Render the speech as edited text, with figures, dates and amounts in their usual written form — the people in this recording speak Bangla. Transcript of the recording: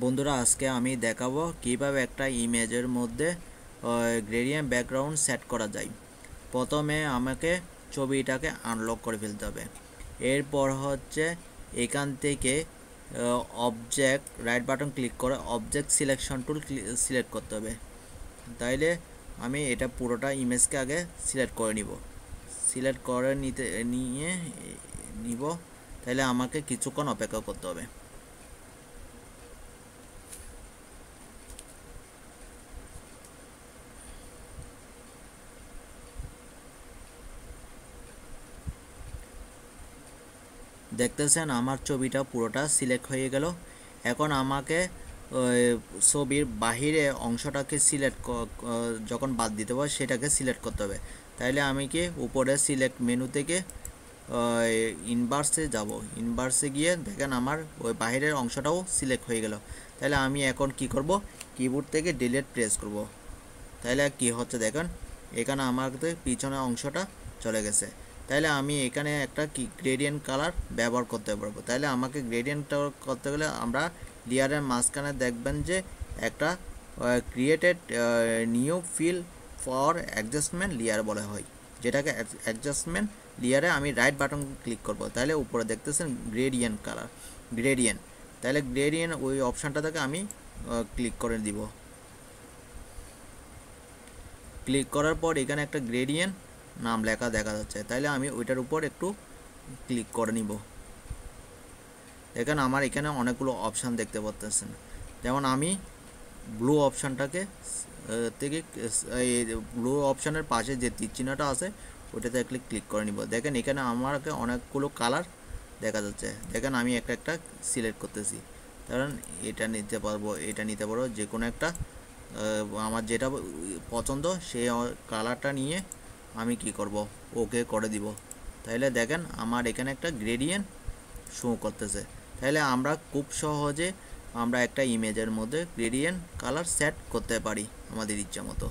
বন্ধুরা আজকে আমি দেখাবো কিভাবে একটা ইমেজের মধ্যে গ্রেডিয়েন্ট ব্যাকগ্রাউন্ড সেট করা যায়। প্রথমে আমাকে ছবিটাকে আনলক করে ফেলতে হবে। এরপর হচ্ছে এখান থেকে অবজেক্ট রাইট বাটন ক্লিক করে অবজেক্ট সিলেকশন টুল সিলেক্ট করতে হবে। তাইলে আমি এটা পুরোটা ইমেজকে আগে সিলেক্ট করে সিলেক্ট করে নিব। তাহলে আমাকে কিছুক্ষণ অপেক্ষা করতে হবে। দেখতেছেন আমার ছবিটা পুরোটা সিলেক্ট হয়ে গেল। এখন আমাকে ছবির বাহিরে অংশটাকে যখন বাদ দিতে হবে সেটাকে সিলেক্ট করতে হবে। তাইলে আমি কি উপরে সিলেক্ট মেনু থেকে ইনভার্সে যাব। ইনভার্সে গিয়ে দেখেন আমার ওই বাহিরের অংশটাও সিলেক্ট হয়ে গেল। তাহলে আমি এখন কি করব, কিবোর্ড থেকে ডিলিট প্রেস করব। তাহলে কি হচ্ছে দেখেন, এখানে আমার পিছনের অংশটা চলে গেছে। তাহলে আমি এখানে একটা গ্রেডিয়েন্ট কালার ব্যবহার করতে পারবো। তাহলে আমাকে গ্রেডিয়েন্ট করতে গেলে আমরা লেয়ারের মাঝখানে দেখবেন যে একটা created new fill for adjustment layer বলা হয়, যেটাকে অ্যাডজাস্টমেন্ট লেয়ারে আমি রাইট বাটন ক্লিক করব। তাহলে উপরে দেখতেছেন গ্রেডিয়েন্ট কালার, গ্রেডিয়েন্ট। তাহলে গ্রেডিয়েন্ট ওই অপশানটা থেকে আমি ক্লিক করে দিব। ক্লিক করার পর এখানে একটা গ্রেডিয়েন্ট নাম লেখা দেখা যাচ্ছে। তাইলে আমি ওইটার উপর একটু ক্লিক করে নিব। দেখেন আমার এখানে অনেকগুলো অপশান দেখতে পাচ্ছেন। যেমন আমি ব্লু অপশানটাকে থেকে এই ব্লু অপশানের পাশে যে তীর চিহ্নটা আছে ওইটাতে ক্লিক করে নিব। দেখেন এখানে আমাকে অনেকগুলো কালার দেখা যাচ্ছে। দেখেন আমি একটা একটা সিলেক্ট করতেছি। কারণ এটা নিতে পারবো, এটা নিতে পারবো, যে কোনো একটা আমার যেটা পছন্দ সেই কালারটা নিয়ে আমি কি করব, ওকে করে দিব। তাহলে দেখেন আমার এখানে একটা গ্রেডিয়েন্ট শো করতেছে। তাহলে আমরা খুব সহজে আমরা একটা ইমেজের মধ্যে গ্রেডিয়েন্ট কালার সেট করতে পারি আমাদের ইচ্ছা মতো।